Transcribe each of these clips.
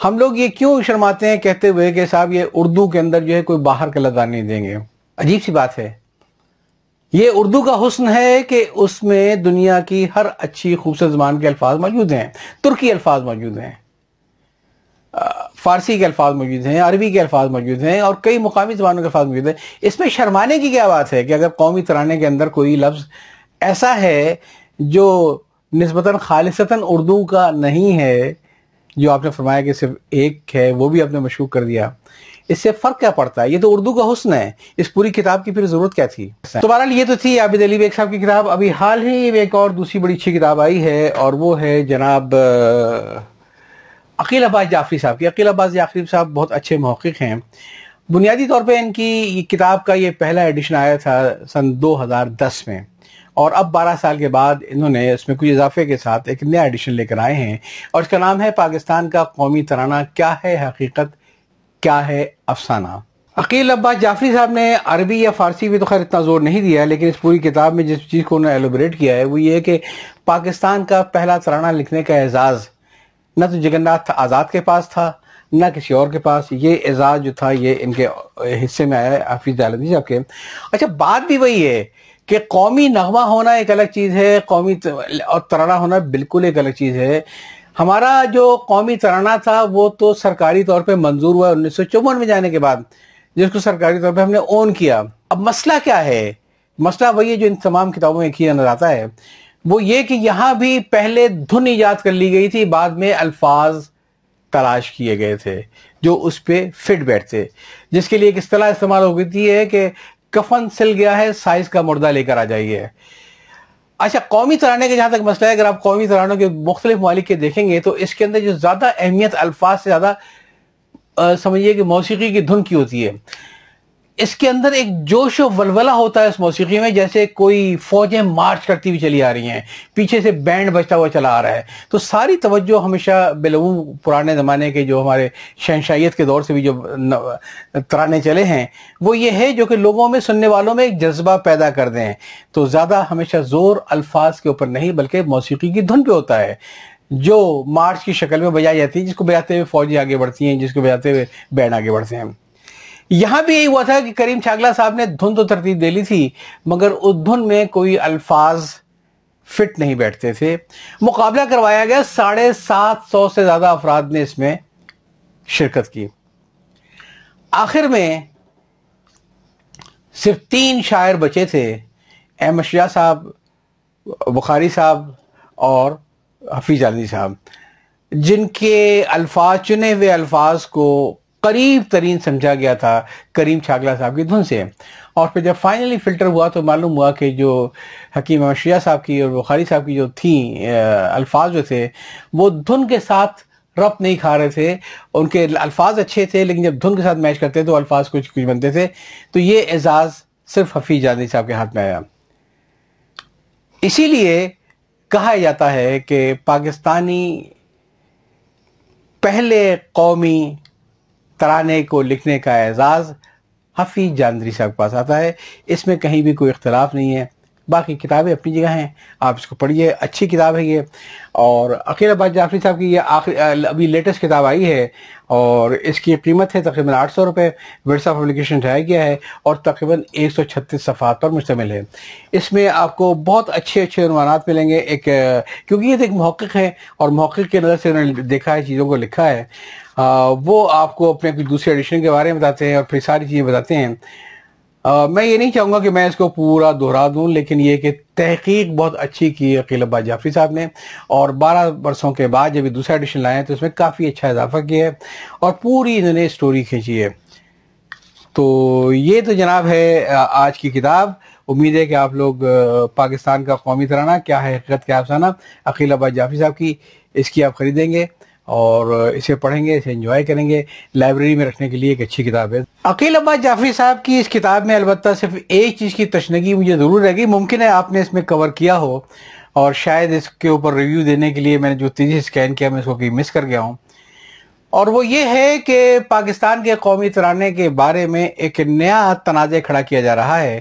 ہم لوگ یہ کیوں شرماتے ہیں کہتے ہوئے کہ صاحب یہ اردو کے اندر جو ہے کوئی باہر کا لفظ نہیں دیں گے؟ عجیب سی بات ہے. یہ اردو کا حسن ہے کہ اس میں دنیا کی ہر اچھی خوبصورت زبان کے الفاظ موجود ہیں. ترکی الفاظ موجود ہیں، فارسی کے الفاظ موجود ہیں، عربی کے الفاظ موجود ہیں، اور کئی مقامی زبانوں کے الفاظ موجود ہیں. اس میں شرمانے کی کیا بات ہے کہ اگر قومی ترانے کے اندر کوئی لفظ ایسا ہے جو نسبتاً خالصتاً اردو کا نہیں ہے، جو آپ نے فرمایا کہ صرف ایک ہے وہ بھی آپ نے مشکوک کر دیا، اس سے فرق کیا پڑتا ہے؟ یہ تو اردو کا حسن ہے. اس پوری کتاب کی پھر ضرورت کیا تھی؟ تو بہرحال یہ تو تھی عابد علی بیگ صاحب کی کتاب. ابھی حال ہی میں ایک اور دوسری بڑی اچھی کتاب آئی ہے، اور وہ ہے جناب عقیل عباس جعفری صاحب کی. عقیل عباس جعفری صاحب بہت اچھے محقق ہیں. بنیادی طور پہ ان کی یہ کتاب کا یہ پہلا ایڈیشن آیا تھا سن 2010 میں، اور اب 12 سال کے بعد انہوں نے اس میں کچھ اضافے کے ساتھ ایک نیا ایڈیشن لے کر آئے ہیں، اور اس کا نام ہے پاکستان کا قومی ترانہ، کیا ہے حقیقت، کیا ہے افسانہ. عقیل عباس جعفری صاحب نے عربی یا فارسی بھی تو خیر اتنا زور نہیں دیا، لیکن اس پوری کتاب میں جس چیز کو انہوں نے ایلوبریٹ کیا ہے وہ یہ ہے کہ پاکستان کا پہلا ترانہ لکھنے کا اعزاز نہ تو جگن ناتھ آزاد کے پاس تھا نہ کسی اور کے پاس. یہ اعزاز جو تھا یہ ان کے حصے میں آیا ہے، حافظ جلالدین صاحب کے. اچھا، بات بھی وہی ہے کہ قومی نغمہ ہونا ایک الگ چیز ہے، قومی اور ترانہ ہونا بالکل ایک الگ چیز ہے. ہمارا جو قومی ترانہ تھا وہ تو سرکاری طور پہ منظور ہوا 1954 میں جانے کے بعد، جس کو سرکاری طور پہ ہم نے اون کیا. اب مسئلہ کیا ہے؟ مسئلہ وہی ہے جو ان تمام کتابوں میں کیا نظر آتا ہے، وہ یہ کہ یہاں بھی پہلے دھن ایجاد کر لی گئی تھی، بعد میں الفاظ تلاش کیے گئے تھے جو اس پہ فٹ بیٹھتے، جس کے لیے ایک اصطلاح استعمال ہو گئی ہے کہ کفن سل گیا ہے سائز کا مردہ لے کر آ جائیے. اچھا، قومی ترانے کے جہاں تک مسئلہ ہے، اگر آپ قومی ترانوں کے مختلف ممالک کے دیکھیں گے تو اس کے اندر جو زیادہ اہمیت الفاظ سے زیادہ سمجھیے کہ موسیقی کی دھن کی ہوتی ہے. اس کے اندر ایک جوش و ولولہ ہوتا ہے اس موسیقی میں، جیسے کوئی فوجیں مارچ کرتی ہوئی چلی آ رہی ہیں، پیچھے سے بینڈ بجتا ہوا چلا آ رہا ہے. تو ساری توجہ ہمیشہ بالعموم پرانے زمانے کے جو ہمارے شہنشاہیت کے دور سے بھی جو ترانے چلے ہیں وہ یہ ہے جو کہ لوگوں میں، سننے والوں میں ایک جذبہ پیدا کر دیں. تو زیادہ ہمیشہ زور الفاظ کے اوپر نہیں بلکہ موسیقی کی دھن پہ ہوتا ہے، جو مارچ کی شکل میں بجائی جاتی ہے، جس کو بجاتے ہوئے فوجی آگے بڑھتی ہیں، جس کو بجاتے ہوئے بینڈ آگے بڑھتے ہیں. یہاں بھی یہی ہوا تھا کہ کریم چھاگلا صاحب نے دھن تو ترتیب دے لی تھی، مگر اس دھن میں کوئی الفاظ فٹ نہیں بیٹھتے تھے. مقابلہ کروایا گیا، 750 سے زیادہ افراد نے اس میں شرکت کی. آخر میں صرف 3 شاعر بچے تھے، احمد شاہ صاحب، بخاری صاحب اور حفیظ جلالدین صاحب، جن کے الفاظ، چنے ہوئے الفاظ کو قریب ترین سمجھا گیا تھا کریم چھاگلا صاحب کی دھن سے. اور پھر جب فائنلی فلٹر ہوا تو معلوم ہوا کہ جو حکیم احمد شیعہ صاحب کی اور بخاری صاحب کی جو تھیں الفاظ جو تھے وہ دھن کے ساتھ ربط نہیں کھا رہے تھے. ان کے الفاظ اچھے تھے لیکن جب دھن کے ساتھ میچ کرتے تو الفاظ کچھ بنتے تھے. تو یہ اعزاز صرف حفیظ جلالدین صاحب کے ہاتھ میں آیا. اسی لیے کہا جاتا ہے کہ پاکستانی پہلے قومی ترانے کو لکھنے کا اعزاز حفیظ جلالدین صاحب کے پاس آتا ہے. اس میں کہیں بھی کوئی اختلاف نہیں ہے. باقی کتابیں اپنی جگہ ہیں، آپ اس کو پڑھیے، اچھی کتاب ہے یہ. اور عقیل عباس جعفری صاحب کی یہ ابھی لیٹسٹ کتاب آئی ہے، اور اس کی قیمت ہے تقریباً 800 روپے. ورثہ پبلیکیشن ٹھہرایا گیا ہے اور تقریباً 136 صفحات پر مشتمل ہے. اس میں آپ کو بہت اچھے عنوانات ملیں گے، کیونکہ یہ ایک محقق ہے اور محقق کی نظر سے انہوں نے دیکھا ہے، چیزوں کو لکھا ہے. وہ آپ کو اپنے کچھ دوسرے ایڈیشن کے بارے میں بتاتے ہیں اور پھر ساری چیزیں بتاتے ہیں. میں یہ نہیں چاہوں گا کہ میں اس کو پورا دہرا دوں، لیکن یہ کہ تحقیق بہت اچھی کی عقیل عباس جعفری صاحب نے، اور 12 برسوں کے بعد جب دوسرا ایڈیشن لائے ہیں تو اس میں کافی اچھا اضافہ کیا ہے اور پوری انہوں نے سٹوری کھینچی ہے. تو یہ تو جناب ہے آج کی کتاب. امید ہے کہ آپ لوگ پاکستان کا قومی ترانہ، کیا ہے حقیقت کیا افسانہ، عقیل عباس جعفری صاحب کی، اس کی آپ خریدیں گے اور اسے پڑھیں گے، اسے انجوائے کریں گے. لائبریری میں رکھنے کے لیے ایک اچھی کتاب ہے. عقیل عباس جعفری صاحب کی اس کتاب میں البتہ صرف ایک چیز کی تشنگی مجھے ضرور رہ گئی، ممکن ہے آپ نے اس میں کور کیا ہو اور شاید اس کے اوپر ریویو دینے کے لیے میں نے جو تیزی سکین کیا میں اس کو کہیں مس کر گیا ہوں، اور وہ یہ ہے کہ پاکستان کے قومی ترانے کے بارے میں ایک نیا تنازع کھڑا کیا جا رہا ہے.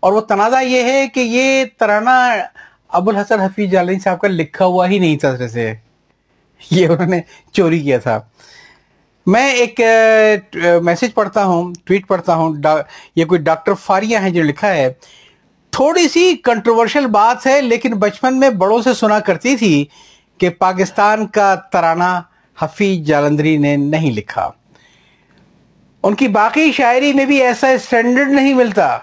اور وہ تنازع یہ ہے کہ یہ ترانہ ابوالحسن حفیظ جلالدین صاحب کا لکھا ہوا ہی نہیں تھا، طرح سے یہ انہوں نے چوری کیا تھا. میں ایک میسج پڑھتا ہوں، ٹویٹ پڑھتا ہوں، یہ کوئی ڈاکٹر فاریہ ہیں جو لکھا ہے، تھوڑی سی کنٹروورشل بات ہے لیکن بچپن میں بڑوں سے سنا کرتی تھی کہ پاکستان کا ترانہ حفیظ جالندھری نے نہیں لکھا، ان کی باقی شاعری میں بھی ایسا اسٹینڈرڈ نہیں ملتا،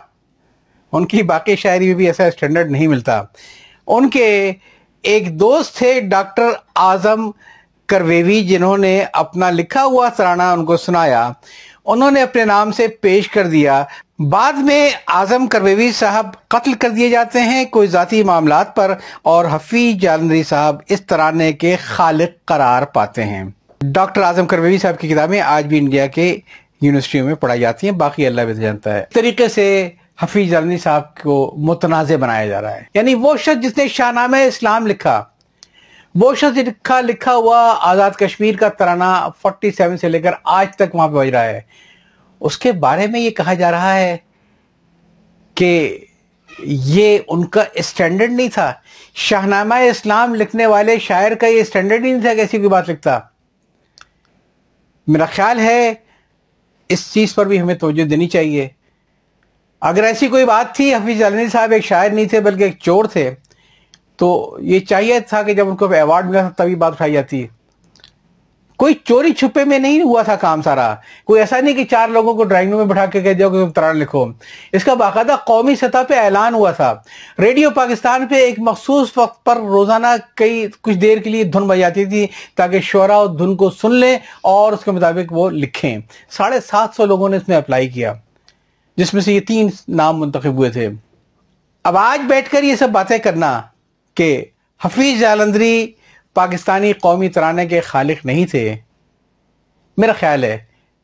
ان کی باقی شاعری میں بھی ایسا اسٹینڈرڈ نہیں ملتا۔ ان کے ایک دوست تھے ڈاکٹر اعظم کرویوی، جنہوں نے اپنا لکھا ہوا ترانہ ان کو سنایا، انہوں نے اپنے نام سے پیش کر دیا۔ بعد میں اعظم کرویوی صاحب قتل کر دیے جاتے ہیں کوئی ذاتی معاملات پر، اور حفیظ جالندھری صاحب اس ترانے کے خالق قرار پاتے ہیں۔ ڈاکٹر اعظم کرویوی صاحب کی کتابیں آج بھی انڈیا کے یونیورسٹیوں میں پڑھائی جاتی ہیں، باقی اللہ بھی جانتا ہے۔ اس طریقے سے حفیظ جالندھری صاحب کو متنازع بنایا جا رہا ہے، یعنی وہ شخص جس نے شاہنامہ اسلام لکھا، وہ شخص لکھا ہوا آزاد کشمیر کا ترانہ 47 سے لے کر آج تک وہاں پہ بج رہا ہے، اس کے بارے میں یہ کہا جا رہا ہے کہ یہ ان کا اسٹینڈرڈ نہیں تھا۔ شاہنامہ اسلام لکھنے والے شاعر کا یہ اسٹینڈرڈ نہیں تھا کہ ایسی کوئی بات لکھتا۔ میرا خیال ہے اس چیز پر بھی ہمیں توجہ دینی چاہیے۔ اگر ایسی کوئی بات تھی، حفیظ جالندھری صاحب ایک شاعر نہیں تھے بلکہ ایک چور تھے، تو یہ چاہیے تھا کہ جب ان کو ایوارڈ ملا تھا تبھی بات اٹھائی جاتی۔ کوئی چوری چھپے میں نہیں ہوا تھا کام سارا، کوئی ایسا نہیں کہ 4 لوگوں کو ڈرائنگ روم میں بٹھا کے کہہ دیا کہ تم ترانہ لکھو۔ اس کا باقاعدہ قومی سطح پہ اعلان ہوا تھا، ریڈیو پاکستان پہ ایک مخصوص وقت پر روزانہ کچھ دیر کے لیے دھن بجاتی تھی تاکہ شعراء اس دھن کو سن لیں اور اس کے مطابق وہ لکھیں۔ 750 لوگوں نے اس میں اپلائی کیا، جس میں سے یہ 3 نام منتخب ہوئے تھے۔ اب آج بیٹھ کر یہ سب باتیں کرنا کہ حفیظ جالندھری پاکستانی قومی ترانے کے خالق نہیں تھے، میرا خیال ہے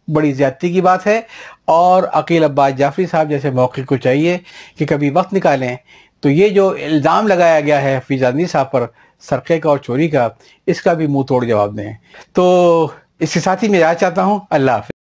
بڑی زیادتی کی بات ہے، اور عقیل عباس جعفری صاحب جیسے موقع کو چاہیے کہ کبھی وقت نکالیں تو یہ جو الزام لگایا گیا ہے حفیظ جالندھری صاحب پر سرقے کا اور چوری کا، اس کا بھی منہ توڑ جواب دیں۔ تو اس کے ساتھ ہی میں یاد چاہتا ہوں، اللہ حافظ۔